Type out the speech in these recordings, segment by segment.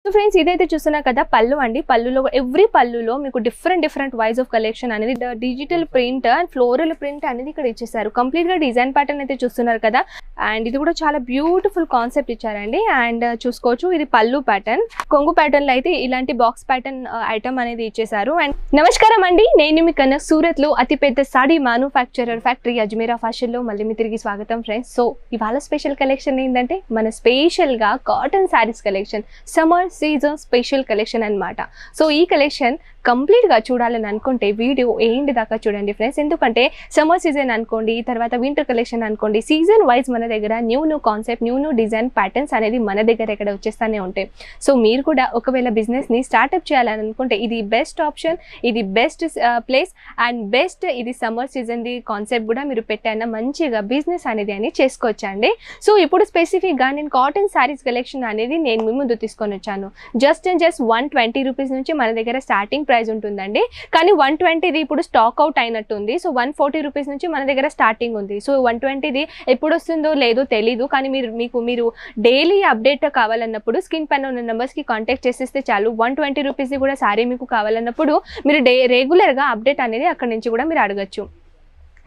So friends ఇదైతే చూస్తున్నారు కదా పళ్ళు అండి. పళ్ళులో ఎవ్రీ పళ్ళులో మీకు డిఫరెంట్ వైస్ ఆఫ్ కలెక్షన్ అనేది digital print and floral print అనేది ఇక్కడ ఇచ్చేసారు. కంప్లీట్ గా డిజైన్ ప్యాటర్న్ అయితే చూస్తున్నారు కదా. అండ్ ఇది కూడా చాలా బ్యూటిఫుల్ కాన్సెప్ట్ ఇచ్చారండి. అండ్ చూసుకోవచ్చు ఇది పళ్ళు ప్యాటర్న్. కొంగు ప్యాటర్న్ లో అయితే ఇలాంటి బాక్స్ ప్యాటర్న్ ఐటమ్ అనేది ఇచ్చేసారు. అండ్ నమస్కారం అండి, నేను మీ కన్నా సూరత్ లో అతిపెద్ద saree manufacturer factory Ajmeera fashion లో మళ్ళీ మీ తిరిగి స్వాగతం ఫ్రెండ్స్. సో ఇవాళ స్పెషల్ కలెక్షన్ ఏంటంటే మన స్పెషల్ గా cotton saris collection, summer season special collection అన్నమాట. సో ఈ కలెక్షన్ కంప్లీట్ గా చూడాలని అనుకుంటే వీడియో ఏంటి దాకా చూడండి ఫ్రెండ్స్. ఎందుకంటే సమ్మర్ సీజన్ అనుకోండి, తర్వాత వింటర్ కలెక్షన్ అనుకోండి, సీజన్ వైజ్ మన దగ్గర new concept, new design patterns అనేది మన దగ్గర ఇక్కడ వచ్చేస్తూనే ఉంటాయి. సో మీరు కూడా ఒకవేళ బిజినెస్ ని స్టార్ట్అప్ చేయాలని అనుకుంటే ఇది బెస్ట్ ఆప్షన్, ఇది బెస్ట్ ప్లేస్ అండ్ బెస్ట్ ఇది సమ్మర్ సీజన్ ది కాన్సెప్ట్ కూడా మీరు పెట్టాన మంచిగా బిజినెస్ అనేది అని చేసుకోవచ్చండి. సో ఇప్పుడు స్పెసిఫిక్ గా నేను కాటన్ శారీస్ కలెక్షన్ అనేది నేను మీ ముందు తీసుకొని వచ్చాను. జస్ట్ 120 రూపీస్ నుంచి మన దగ్గర స్టార్టింగ్ ప్రైస్ ఉంటుందండి. కానీ 120ది ఇప్పుడు స్టాక్ అవుట్ అయినట్టుంది. సో 140 రూపీస్ నుంచి మన దగ్గర స్టార్టింగ్ ఉంది. సో 120ది ఎప్పుడు వస్తుందో లేదో తెలీదు. కానీ మీరు డైలీ అప్డేట్ కావాలన్నప్పుడు స్క్రీన్ పైన ఉన్న నెంబర్స్కి కాంటాక్ట్ చేసేస్తే చాలు. 120 రూపీస్ది కూడా సారీ మీకు కావాలన్నప్పుడు మీరు రెగ్యులర్గా అప్డేట్ అనేది అక్కడ నుంచి కూడా మీరు అడగచ్చు.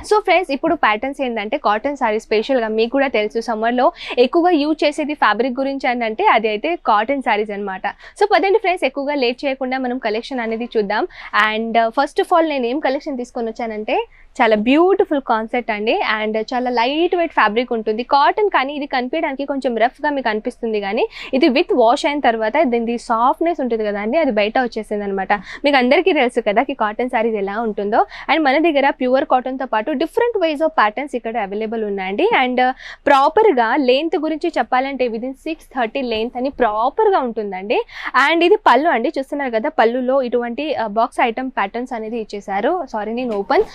సో ఫ్రెండ్స్ ఇప్పుడు ప్యాటర్న్స్ ఏంటంటే కాటన్ శారీ స్పెషల్గా మీకు కూడా తెలుసు సమ్మర్లో ఎక్కువగా యూజ్ చేసేది ఫ్యాబ్రిక్ గురించి అని అంటే అది అయితే కాటన్ శారీస్ అనమాట. సో పదండి ఫ్రెండ్స్ ఎక్కువగా లేట్ చేయకుండా మనం కలెక్షన్ అనేది చూద్దాం. అండ్ ఫస్ట్ ఆఫ్ ఆల్ నేను ఏం కలెక్షన్ తీసుకొని వచ్చానంటే చాలా బ్యూటిఫుల్ కాన్సెప్ట్ అండి. అండ్ చాలా లైట్ వెయిట్ ఫ్యాబ్రిక్ ఉంటుంది కాటన్, కానీ ఇది కనిపించడానికి కొంచెం రఫ్గా మీకు అనిపిస్తుంది. కానీ ఇది విత్ వాష్ అయిన తర్వాత దీని సాఫ్ట్నెస్ ఉంటుంది కదా అండి, అది బయట వచ్చేసింది అనమాట. మీకు అందరికీ తెలుసు కదా కాటన్ శారీస్ ఎలా ఉంటుందో. అండ్ మన దగ్గర ప్యూర్ కాటన్తో పాటు డిఫరెంట్ వైజ్ ఆఫ్ ప్యాటర్న్స్ ఇక్కడ అవైలబుల్ ఉన్నాయండి. అండ్ ప్రాపర్గా లెంత్ గురించి చెప్పాలంటే విదిన్ 630 లెంత్ అని ప్రాపర్గా ఉంటుందండి. అండ్ ఇది పళ్ళు అండి, చూస్తున్నారు కదా పళ్ళులో ఇటువంటి బాక్స్ ఐటమ్ ప్యాటర్న్స్ అనేది ఇచ్చేసారు. సారీ నేను ఓపెన్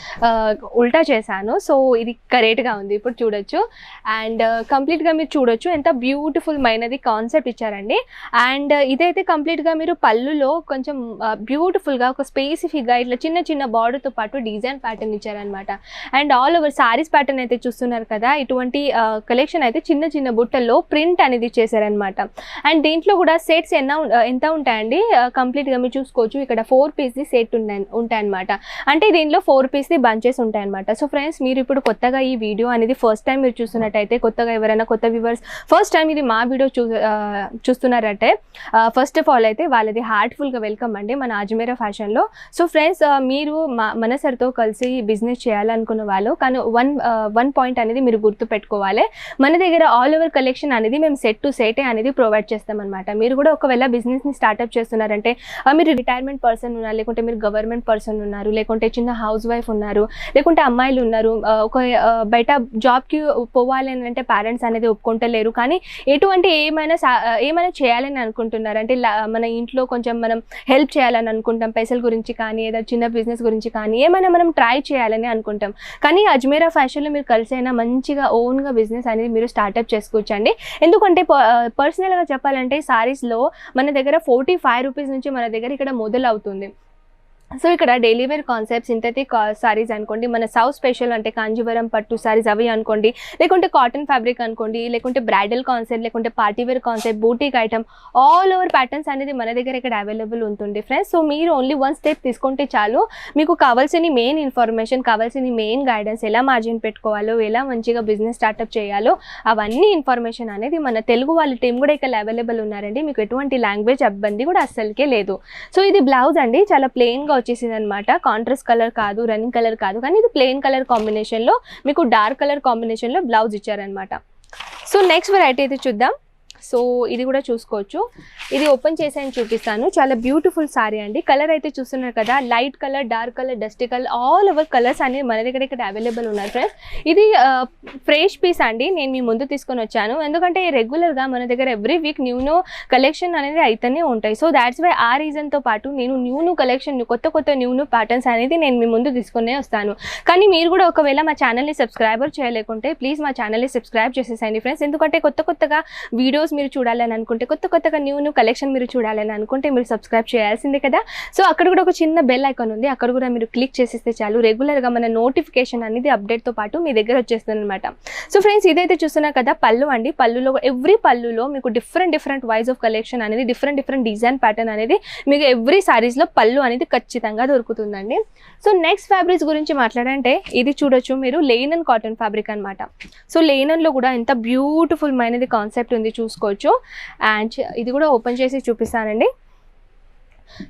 ఉల్టా చేశాను. సో ఇది కరెక్ట్గా ఉంది, ఇప్పుడు చూడొచ్చు. అండ్ కంప్లీట్గా మీరు చూడొచ్చు ఎంత బ్యూటిఫుల్ మైనది కాన్సెప్ట్ ఇచ్చారండి. అండ్ ఇదైతే కంప్లీట్గా మీరు పళ్ళులో కొంచెం బ్యూటిఫుల్గా ఒక స్పెసిఫిక్గా ఇట్లా చిన్న బార్డర్తో పాటు డిజైన్ ప్యాటర్న్ ఇచ్చారనమాట. And all over saris pattern అయితే చూస్తున్నారు కదా. ఇటువంటి కలెక్షన్ అయితే చిన్న బుట్టల్లో ప్రింట్ అనేది చేశారనమాట. అండ్ దీంట్లో కూడా సెట్స్ ఎంత ఉంటాయండి, కంప్లీట్గా మీరు చూసుకోవచ్చు. ఇక్కడ 4 పీస్ది సెట్ ఉంటాయన్నమాట. అంటే దీంట్లో 4 పీస్ది బంచెస్ ఉంటాయన్నమాట. సో ఫ్రెండ్స్ మీరు ఇప్పుడు కొత్తగా ఈ వీడియో అనేది ఫస్ట్ టైం మీరు చూస్తున్నట్టయితే, కొత్తగా ఎవరైనా కొత్త వ్యూవర్స్ ఫస్ట్ టైం ఇది మా వీడియో చూస్తున్నారంటే ఫస్ట్ ఆఫ్ ఆల్ అయితే వాళ్ళది హార్ట్ఫుల్గా వెల్కమ్ అండి మన అజ్మీరా ఫ్యాషన్లో. సో ఫ్రెండ్స్ మీరు మన సార్తో కలిసి బిజినెస్ చేయాలనుకున్న వాళ్ళు కానీ వన్ పాయింట్ అనేది మీరు గుర్తు పెట్టుకోవాలి. మన దగ్గర ఆల్ ఓవర్ కలెక్షన్ అనేది మేము సెట్ టు సెటే అనేది ప్రొవైడ్ చేస్తామన్నమాట. మీరు కూడా ఒకవేళ బిజినెస్ని స్టార్ట్అప్ చేస్తున్నారంటే మీరు రిటైర్మెంట్ పర్సన్ ఉన్నారు, లేకుంటే మీరు గవర్నమెంట్ పర్సన్ ఉన్నారు, లేకుంటే చిన్న హౌస్ వైఫ్ ఉన్నారు, లేకుంటే అమ్మాయిలు ఉన్నారు, ఒక బయట జాబ్కి పోవాలి అని అంటే పేరెంట్స్ అనేది ఒప్పుకుంటలేరు, కానీ ఎటువంటి ఏమైనా చేయాలని అనుకుంటున్నారు అంటే మన ఇంట్లో కొంచెం మనం హెల్ప్ చేయాలని అనుకుంటాం, పైసల గురించి కానీ ఏదో చిన్న బిజినెస్ గురించి కానీ ఏమైనా మనం ట్రై చేయాలని అనుకుంటాం. కానీ అజ్మీరా ఫ్యాషన్లో మీరు కలిసి అయినా మంచిగా ఓన్గా బిజినెస్ అనేది మీరు స్టార్ట్అప్ చేసుకోవచ్చండి. ఎందుకంటే పర్సనల్గా చెప్పాలంటే సారీస్లో మన దగ్గర 45 రూపీస్ నుంచి మన దగ్గర ఇక్కడ మొదలవుతుంది. సో ఇక్కడ daily wear concept synthetic saris అనుకోండి, మన సౌత్ స్పెషల్ అంటే కాంజీవరం పట్టు సారీస్ అవి అనుకోండి, లేకుంటే కాటన్ ఫ్యాబ్రిక్ అనుకోండి, లేకుంటే బ్రైడల్ కాన్సెప్ట్, లేకుంటే party wear concept, boutique item, all over patterns అనేది మన దగ్గర ఇక్కడ అవైలబుల్ ఉంటుంది ఫ్రెండ్స్. సో మీరు ఓన్లీ 1 స్టెప్ తీసుకుంటే చాలు, మీకు కావాల్సిన మెయిన్ ఇన్ఫర్మేషన్, కావాల్సిన మెయిన్ గైడెన్స్, ఎలా మార్జిన్ పెట్టుకోవాలో, ఎలా మంచిగా బిజినెస్ స్టార్ట్అప్ చేయాలో అవన్నీ ఇన్ఫర్మేషన్ అనేది మన తెలుగు వాళ్ళ టీం కూడా ఇక్కడ అవైలబుల్ ఉన్నారండి. మీకు ఎటువంటి లాంగ్వేజ్ ఇబ్బంది కూడా అస్సలకే లేదు. సో ఇది బ్లౌజ్ అండి, చాలా ప్లెయిన్గా వచ్చేసింది అనమాట. కాంట్రాస్ట్ కలర్ కాదు, రన్నింగ్ కలర్ కాదు, కానీ ఇది ప్లెయిన్ కలర్ కాంబినేషన్లో మీకు డార్క్ కలర్ కాంబినేషన్లో బ్లౌజ్ ఇచ్చారనమాట. సో నెక్స్ట్ వెరైటీ అయితే చూద్దాం. సో ఇది కూడా చూసుకోవచ్చు, ఇది ఓపెన్ చేసి చూపిస్తాను. చాలా బ్యూటిఫుల్ సారీ అండి. కలర్ అయితే చూస్తున్నారు కదా, light colour, dark colour, dusty colour, all over colours అనేవి మన దగ్గర ఇక్కడ అవైలబుల్ ఉన్నారు ఫ్రెండ్స్. ఇది ఫ్రెష్ పీస్ అండి, నేను మీ ముందు తీసుకొని వచ్చాను. ఎందుకంటే రెగ్యులర్గా మన దగ్గర ఎవ్రీ వీక్ న్యూ కలెక్షన్ అనేది అయితేనే ఉంటాయి. సో దాట్స్ వై ఆ రీజన్తో పాటు నేను న్యూ కలెక్షన్, కొత్త న్యూ ప్యాటర్న్స్ అనేది నేను మీ ముందు తీసుకునే వస్తాను. కానీ మీరు కూడా ఒకవేళ మా ఛానల్ని సబ్స్క్రైబర్ చేయలేకుంటే ప్లీజ్ మా ఛానల్ని సబ్స్క్రైబ్ చేసేసండి ఫ్రెండ్స్. ఎందుకంటే కొత్తగా వీడియోస్ వీడియోస్ మీరు చూడాలని అనుకుంటే, కొత్తగా న్యూ కలెక్షన్ మీరు చూడాలని అనుకుంటే మీరు సబ్స్క్రైబ్ చేయాల్సిందే కదా. సో అక్కడ కూడా ఒక చిన్న బెల్ ఐకాన్ ఉంది, అక్కడ కూడా మీరు క్లిక్ చేసేస్తే చాలు, రెగ్యులర్గా మన నోటిఫికేషన్ అనేది అప్డేట్తో పాటు మీ దగ్గర వచ్చేస్తుంది అనమాట. సో ఫ్రెండ్స్, ఇదైతే చూస్తున్నారు కదా పళ్ళు అండి. పళ్ళులో ఎవ్రీ పళ్ళులో మీకు డిఫరెంట్ వైజ్ ఆఫ్ కలెక్షన్ అనేది, డిఫరెంట్ డిజైన్ ప్యాటర్న్ అనేది మీకు ఎవ్రీ సారీస్లో పళ్ళు అనేది ఖచ్చితంగా దొరుకుతుందండి. సో నెక్స్ట్ ఫ్యాబ్రిక్స్ గురించి మాట్లాడంటే ఇది చూడొచ్చు మీరు, లెనిన్ కాటన్ ఫ్యాబ్రిక్ అనమాట. సో లెనిన్లో కూడా ఎంత బ్యూటిఫుల్ మైనది కాన్సెప్ట్ ఉంది చూసుకోవచ్చు. అండ్ ఇది కూడా ఓపెన్ చేసి చూపిస్తానండి.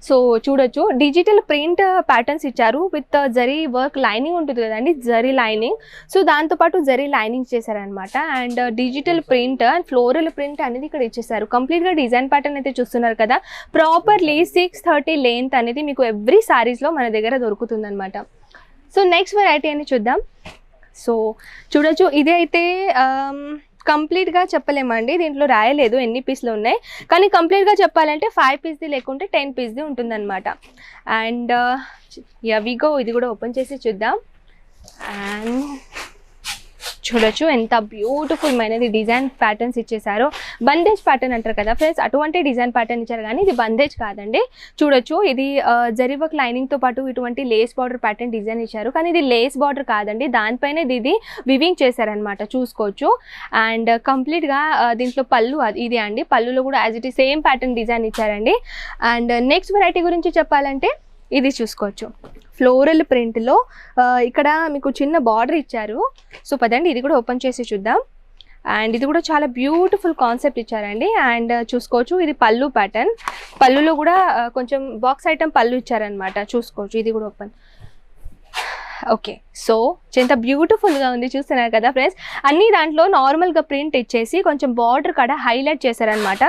సో చూడొచ్చు, డిజిటల్ ప్రింట్ ప్యాటర్న్స్ ఇచ్చారు విత్ జరీ వర్క్, లైనింగ్ ఉంటుంది కదండి, జరీ లైనింగ్. సో దాంతోపాటు జరీ లైనింగ్ చేశారనమాట. And digital print and floral print అనేది ఇక్కడ ఇచ్చేసారు. కంప్లీట్గా డిజైన్ ప్యాటర్న్ అయితే చూస్తున్నారు కదా. ప్రాపర్లీ 630 లెంత్ అనేది మీకు ఎవ్రీ సారీస్లో మన దగ్గర దొరుకుతుంది అనమాట. సో నెక్స్ట్ వెరైటీ అని చూద్దాం. సో చూడొచ్చు, ఇదే అయితే కంప్లీట్గా చెప్పలేమండి, దీంట్లో రాయలేదు ఎన్ని పీస్లు ఉన్నాయి, కానీ కంప్లీట్గా చెప్పాలంటే 5 పీస్ది లేకుంటే 10 పీస్ది ఉంటుందన్నమాట. అండ్ యవిగో ఇది కూడా ఓపెన్ చేసి చూద్దాం. అండ్ చూడొచ్చు ఎంత బ్యూటిఫుల్ మైనది డిజైన్ ప్యాటర్న్స్ ఇచ్చేసారో. బందేజ్ ప్యాటర్న్ అంటారు కదా ఫ్రెండ్స్, అటువంటి డిజైన్ ప్యాటర్న్ ఇచ్చారు, కానీ ఇది బందేజ్ కాదండి. చూడొచ్చు, ఇది జరీ వర్క్ లైనింగ్తో పాటు ఇటువంటి లేస్ బార్డర్ ప్యాటర్న్ డిజైన్ ఇచ్చారు, కానీ ఇది లేస్ బార్డర్ కాదండి, దానిపైన ఇది వివింగ్ చేశారనమాట చూసుకోవచ్చు. అండ్ కంప్లీట్గా దీంట్లో పళ్ళు ఇది అండి, పళ్ళులో కూడా as it is same pattern design ఇచ్చారండి. అండ్ నెక్స్ట్ వెరైటీ గురించి చెప్పాలంటే ఇది చూసుకోవచ్చు, ఫ్లోరల్ ప్రింట్లో ఇక్కడ మీకు చిన్న బార్డర్ ఇచ్చారు. సో పదండి ఇది కూడా ఓపెన్ చేసి చూద్దాం. అండ్ ఇది కూడా చాలా బ్యూటిఫుల్ కాన్సెప్ట్ ఇచ్చారండి. అండ్ చూసుకోవచ్చు, ఇది పళ్ళు ప్యాటర్న్, పళ్ళులో కూడా కొంచెం బాక్స్ ఐటమ్ పళ్ళు ఇచ్చారనమాట చూసుకోవచ్చు. ఇది కూడా ఓపెన్. ఓకే, సో ఎంత బ్యూటిఫుల్గా ఉంది చూస్తున్నారు కదా ఫ్రెండ్స్. అన్ని దాంట్లో నార్మల్గా ప్రింట్ ఇచ్చేసి కొంచెం బార్డర్ కాడ హైలైట్ చేశారనమాట.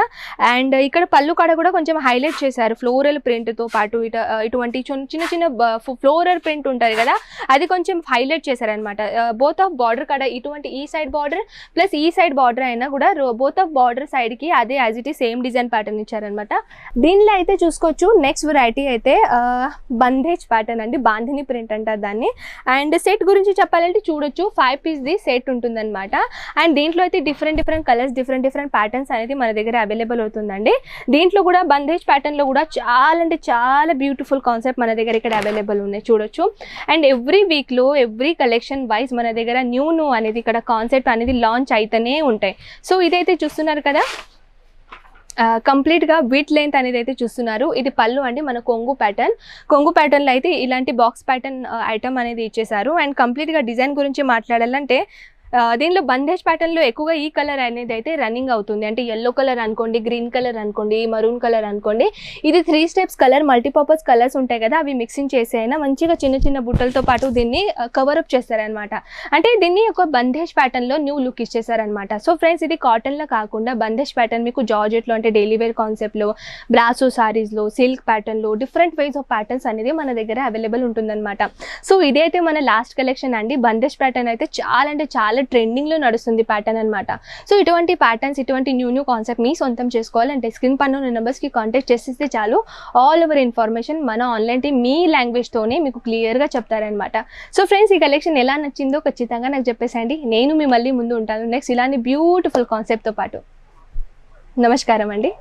అండ్ ఇక్కడ పళ్ళు కాడ కూడా కొంచెం హైలైట్ చేశారు ఫ్లోరల్ ప్రింట్తో పాటు. ఇటువంటి చిన్న ఫ్లోరల్ ప్రింట్ ఉంటుంది కదా, అది కొంచెం హైలైట్ చేశారనమాట. బోత్ ఆఫ్ బార్డర్ కాడ ఇటువంటి ఈ సైడ్ బార్డర్ ప్లస్ ఈ సైడ్ బార్డర్ అయినా కూడా బోత్ ఆఫ్ బార్డర్ సైడ్కి అదే యాజ్ ఇట్ ఈ సేమ్ డిజైన్ ప్యాటర్న్ ఇచ్చారనమాట. దీనిలో అయితే చూసుకోవచ్చు నెక్స్ట్ వెరైటీ అయితే బందేజ్ ప్యాటర్న్ అండి, బాంధిని ప్రింట్ అంటారు దాన్ని. అండ్ సెట్ గురించి చెప్పాలంటే చూడొచ్చు, 5 పీస్ది సెట్ ఉంటుందన్నమాట. అండ్ దీంట్లో అయితే డిఫరెంట్ కలర్స్, డిఫరెంట్ ప్యాటర్న్స్ అనేది మన దగ్గర అవైలబుల్ అవుతుందండి. దీంట్లో కూడా బందేజ్ ప్యాటర్న్లో కూడా చాలా అంటే చాలా బ్యూటిఫుల్ కాన్సెప్ట్ మన దగ్గర ఇక్కడ అవైలబుల్ ఉన్నాయి చూడొచ్చు. అండ్ ఎవ్రీ వీక్లో ఎవ్రీ కలెక్షన్ వైజ్ మన దగ్గర న్యూ అనేది ఇక్కడ కాన్సెప్ట్ అనేది లాంచ్ అయితేనే ఉంటాయి. సో ఇదైతే చూస్తున్నారు కదా, కంప్లీట్గా విత్ లెంత్ అనేది అయితే చూస్తున్నారు. ఇది పళ్ళు అండి, మన కొంగు ప్యాటర్న్లో అయితే ఇలాంటి బాక్స్ ప్యాటర్న్ ఐటమ్ అనేది ఇచ్చేసారు. అండ్ కంప్లీట్గా డిజైన్ గురించి మాట్లాడాలంటే దీనిలో బందేజ్ ప్యాటర్న్లో ఎక్కువగా ఈ కలర్ అనేది అయితే రన్నింగ్ అవుతుంది. అంటే ఎల్లో కలర్ అనుకోండి, గ్రీన్ కలర్ అనుకోండి, మరూన్ కలర్ అనుకోండి. ఇది 3 స్టెప్స్ కలర్, మల్టీపర్పస్ కలర్స్ ఉంటాయి కదా, అవి మిక్సింగ్ చేసి అయినా మంచిగా చిన్న బుట్టలతో పాటు దీన్ని కవరప్ చేస్తారనమాట. అంటే దీన్ని ఒక బందేజ్ ప్యాటర్న్లో న్యూ లుక్ ఇచ్చేసారనమాట. సో ఫ్రెండ్స్, ఇది కాటన్లో కాకుండా బందేజ్ ప్యాటర్న్ మీకు జార్జెట్లో అంటే డైలీ వేర్ కాన్సెప్ట్లో, బ్రాసో సారీస్లో, సిల్క్ ప్యాటర్న్లో డిఫరెంట్ వేస్ ఆఫ్ ప్యాటర్న్స్ అనేది మన దగ్గర అవైలబుల్ ఉంటుందన్నమాట. సో ఇదైతే మన లాస్ట్ కలెక్షన్ అండి. బందేజ్ ప్యాటర్న్ అయితే చాలా అంటే చాలా ట్రెండింగ్లో నడుస్తుంది ప్యాటర్న్ అనమాట. సో ఇటువంటి ప్యాటర్న్స్, ఇటువంటి న్యూ కాన్సెప్ట్ మీ సొంతం చేసుకోవాలంటే స్క్రీన్ పైన ఉన్న నెంబర్స్కి కాంటాక్ట్ చేసేస్తే చాలు, ఆల్ ఓవర్ ఇన్ఫర్మేషన్ మన ఆన్లైన్ టీమ్ మీ లాంగ్వేజ్తోనే మీకు క్లియర్గా చెప్తారనమాట. సో ఫ్రెండ్స్, ఈ కలెక్షన్ ఎలా నచ్చిందో ఖచ్చితంగా నాకు చెప్పేసండి, నేను మీ మళ్ళీ ముందు ఉంటాను నెక్స్ట్ ఇలాంటి బ్యూటిఫుల్ కాన్సెప్ట్తో పాటు. నమస్కారం అండి.